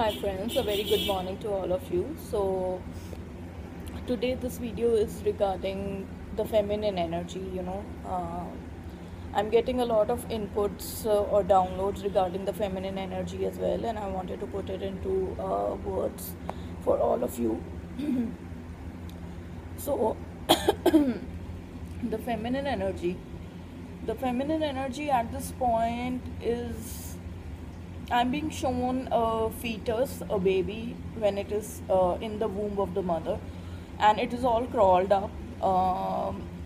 Hi friends, a very good morning to all of you. So today this video is regarding the feminine energy. I'm getting a lot of inputs or downloads regarding the feminine energy as well, and I wanted to put it into words for all of you. So the feminine energy, the feminine energy at this point is I'm being shown a fetus, a baby, when it is in the womb of the mother, and it is all crawled up.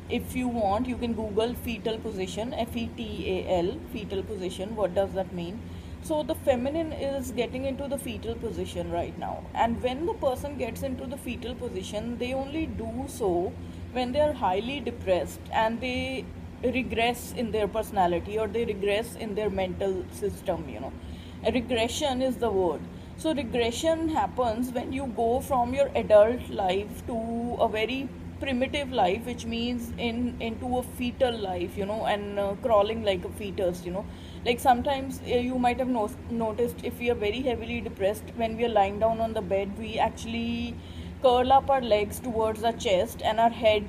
If you want, you can Google fetal position, FETAL, fetal position. What does that mean? So the feminine is getting into the fetal position right now, and when the person gets into the fetal position, they only do so when they are highly depressed and they regress in their personality or they regress in their mental system. Regression is the word. So regression happens when you go from your adult life to a very primitive life, which means into a fetal life, and crawling like a fetus. Like sometimes you might have noticed, if we are very heavily depressed, when we are lying down on the bed, we actually curl up our legs towards our chest and our head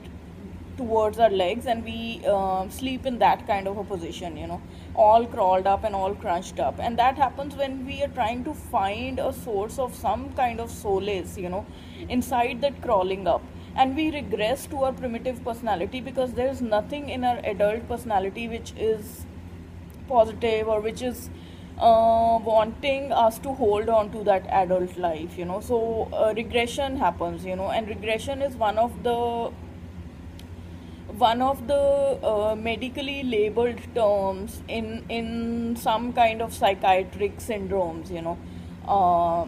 towards our legs, and we sleep in that kind of a position, all crawled up and all crunched up. And that happens when we are trying to find a source of some kind of solace, inside that crawling up. And we regress to our primitive personality because there is nothing in our adult personality which is positive or which is wanting us to hold on to that adult life. So regression happens, and regression is one of the medically labeled terms in some kind of psychiatric syndromes. uh,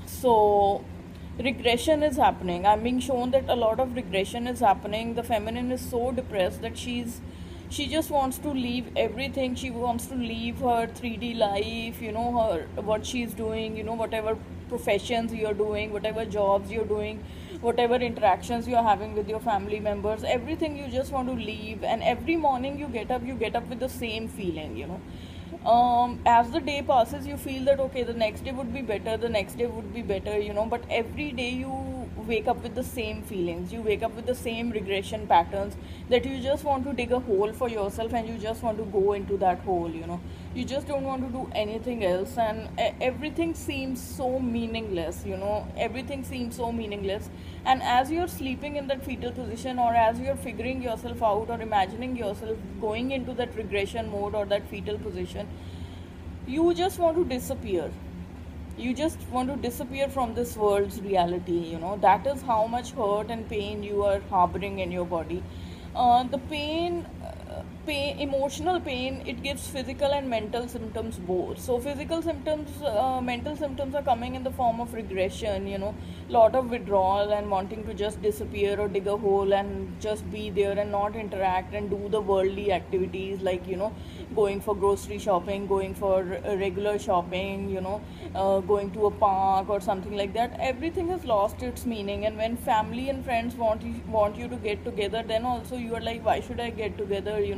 so regression is happening. I'm being shown that a lot of regression is happening. The feminine is so depressed that she just wants to leave everything. She wants to leave her 3D life, her what she's doing, whatever professions you're doing, whatever jobs you're doing, whatever interactions you're having with your family members, everything you just want to leave. And every morning you get up with the same feeling. As the day passes, you feel that okay, the next day would be better, the next day would be better, but every day you wake up with the same feelings, you wake up with the same regression patterns, that you just want to dig a hole for yourself and you just want to go into that hole. You just don't want to do anything else, and everything seems so meaningless. Everything seems so meaningless. And as you're sleeping in that fetal position, or as you're figuring yourself out or imagining yourself going into that regression mode or that fetal position, you just want to disappear. You just want to disappear from this world's reality. That is how much hurt and pain you are harboring in your body. The pain, emotional pain, it gives physical and mental symptoms both. So physical symptoms, mental symptoms are coming in the form of regression, lot of withdrawal and wanting to just disappear or dig a hole and just be there and not interact and do the worldly activities, like going for grocery shopping, going for regular shopping, going to a park or something like that. Everything has lost its meaning. And when family and friends want you to get together, then also you are like, why should I get together? You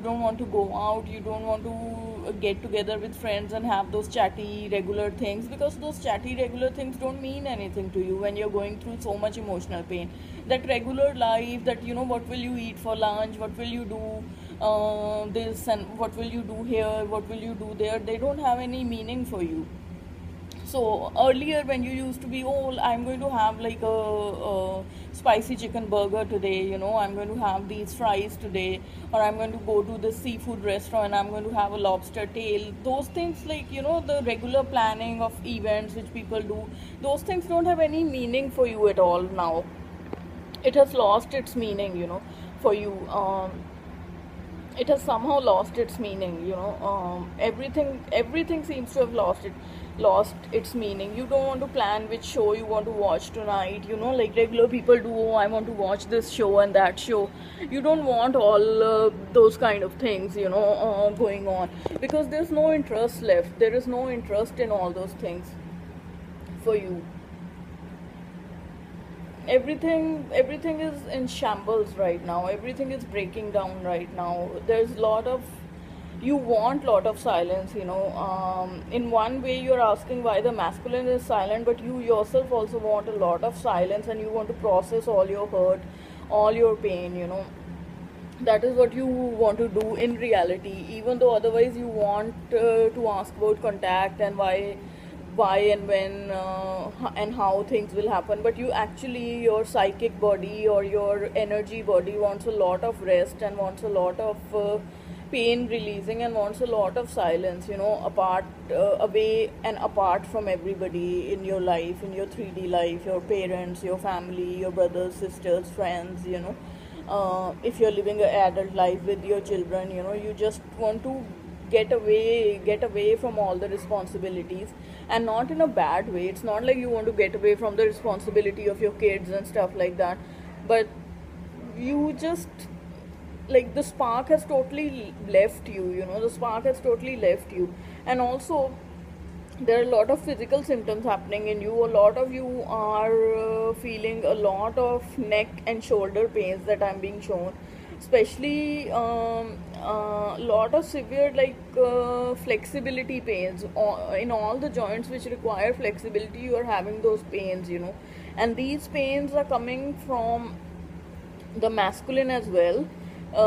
don't want to go out, you don't want to get together with friends and have those chatty regular things, because those chatty regular things don't mean anything to you when you're going through so much emotional pain. That regular life, that what will you eat for lunch, what will you do, this, and what will you do here, what will you do there, they don't have any meaning for you. So earlier, when you used to be, oh, I'm going to have like a spicy chicken burger today, I'm going to have these fries today, or I'm going to go to the seafood restaurant and I'm going to have a lobster tail. Those things, like, the regular planning of events which people do, those things don't have any meaning for you at all now. It has lost its meaning, for you. It has somehow lost its meaning. Everything seems to have lost its meaning. You don't want to plan which show you want to watch tonight, like regular people do. Oh, I want to watch this show and that show. You don't want all those kind of things, going on, because there's no interest left. There is no interest in all those things for you. Everything is in shambles right now. Everything is breaking down right now. There's a lot of you want lot of silence, you know. In one way you're asking why the masculine is silent, but you yourself also want a lot of silence, and you want to process all your hurt, all your pain, you know. That is what you want to do in reality, even though otherwise you want to ask about contact and why and when and how things will happen. But you actually, your psychic body or your energy body wants a lot of rest, and wants a lot of pain releasing, and wants a lot of silence, you know, apart away and apart from everybody in your life, in your 3D life, your parents, your family, your brothers, sisters, friends, you know. If you're living an adult life with your children, you know, you just want to get away from all the responsibilities, and not in a bad way. It's not like you want to get away from the responsibility of your kids and stuff like that, but you just, like, the spark has totally left you, you know, the spark has totally left you. And also there are a lot of physical symptoms happening in you. A lot of you are feeling a lot of neck and shoulder pains that I'm being shown, especially a lot of severe, like, flexibility pains in all the joints which require flexibility. You are having those pains, you know, and these pains are coming from the masculine as well.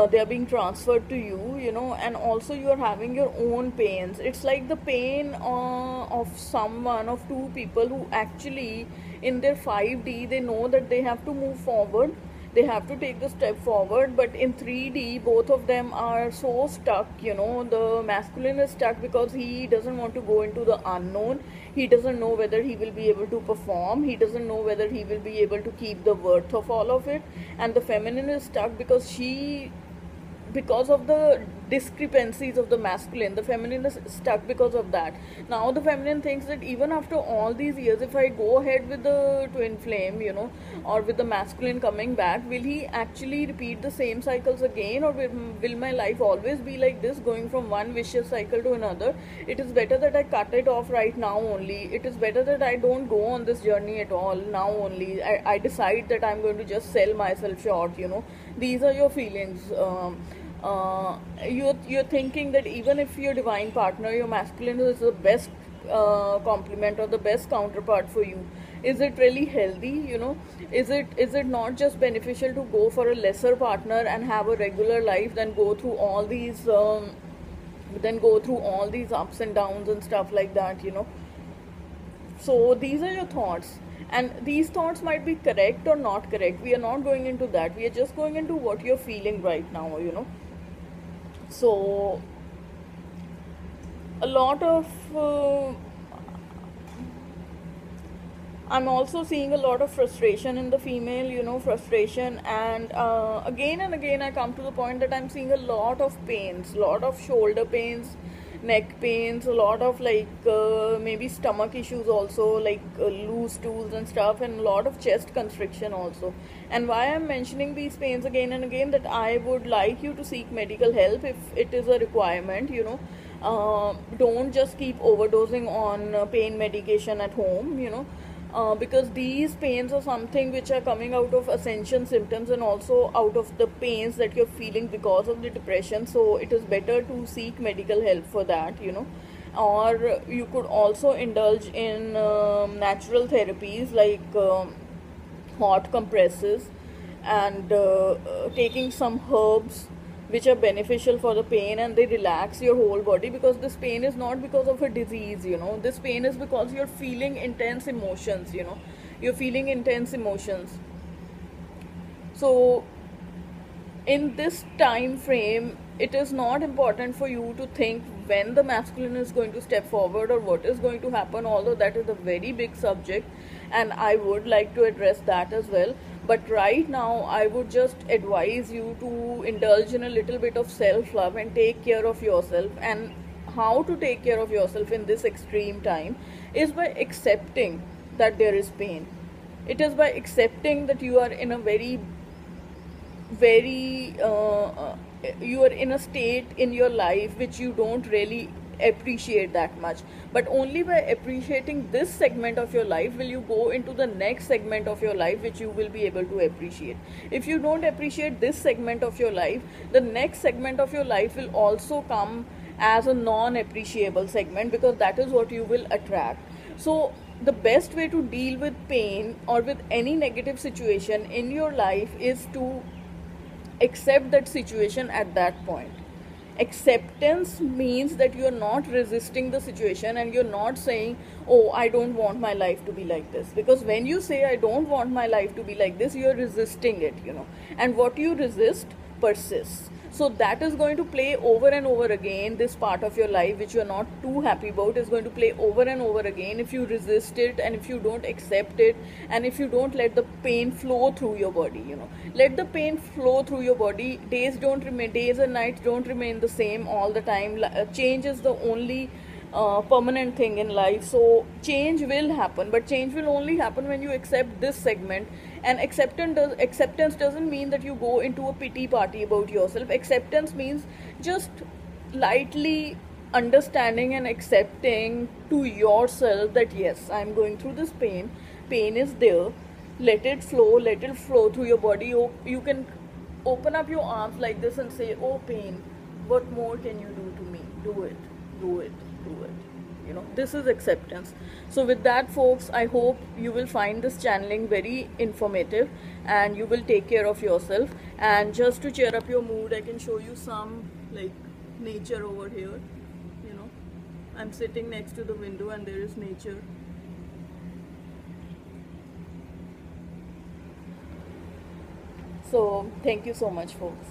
They are being transferred to you, you know. And also you are having your own pains. It's like the pain of someone, of two people who actually in their 5D they know that they have to move forward, they have to take the step forward, but in 3D both of them are so stuck, you know. The masculine is stuck because he doesn't want to go into the unknown. He doesn't know whether he will be able to perform, he doesn't know whether he will be able to keep the worth of all of it. And the feminine is stuck because of the discrepancies of the masculine. The feminine is stuck because of that. Now the feminine thinks that even after all these years, if I go ahead with the twin flame, you know, or with the masculine coming back, will he actually repeat the same cycles again, or will my life always be like this, going from one vicious cycle to another? It is better that I cut it off right now only. It is better that I don't go on this journey at all now only. I decide that I'm going to just sell myself short, you know. These are your feelings. You're thinking that even if your divine partner, your masculine, is the best complement or the best counterpart for you, is it really healthy, you know? Is it not just beneficial to go for a lesser partner and have a regular life than go through all these ups and downs and stuff like that, you know? So these are your thoughts, and these thoughts might be correct or not correct. We are not going into that. We are just going into what you're feeling right now, you know. So a lot of I'm also seeing a lot of frustration in the female, you know, frustration. And again and again I come to the point that I'm seeing a lot of pains, lot of shoulder pains, neck pains, a lot of, like, maybe stomach issues also, like loose stools and stuff, and a lot of chest constriction also. And why I'm mentioning these pains again and again, that I would like you to seek medical help if it is a requirement, you know. Don't just keep overdosing on pain medication at home, you know. Because these pains are something which are coming out of ascension symptoms, and also out of the pains that you're feeling because of the depression. So it is better to seek medical help for that, you know. Or you could also indulge in natural therapies, like hot compresses, and taking some herbs which are beneficial for the pain, and they relax your whole body. Because this pain is not because of a disease, you know. This pain is because you're feeling intense emotions, you know. You're feeling intense emotions. So in this time frame, it is not important for you to think when the masculine is going to step forward or what is going to happen, although that is a very big subject and I would like to address that as well. But right now I would just advise you to indulge in a little bit of self-love and take care of yourself. And how to take care of yourself in this extreme time is by accepting that there is pain. It is by accepting that you are in a very you are in a state in your life which you don't really appreciate that much. But only by appreciating this segment of your life will you go into the next segment of your life which you will be able to appreciate. If you don't appreciate this segment of your life, the next segment of your life will also come as a non-appreciable segment, because that is what you will attract. So the best way to deal with pain or with any negative situation in your life is to accept that situation at that point. Acceptance means that you're not resisting the situation and you're not saying, oh, I don't want my life to be like this. Because when you say, I don't want my life to be like this, you're resisting it, and what you resist persists. So that is going to play over and over again. This part of your life which you're not too happy about is going to play over and over again if you resist it, and if you don't accept it, and if you don't let the pain flow through your body. Let the pain flow through your body. Days and nights don't remain the same all the time. Change is the only permanent thing in life. So change will happen, but change will only happen when you accept this segment. And acceptance doesn't mean that you go into a pity party about yourself. Acceptance means just lightly understanding and accepting to yourself that yes, I'm going through this pain is there, let it flow through your body. You can open up your arms like this and say, oh pain, what more can you do to me? Do it. This is acceptance. So with that, folks, I hope you will find this channeling very informative and you will take care of yourself. And just to cheer up your mood, I can show you some like nature over here. I'm sitting next to the window and there is nature. So thank you so much, folks.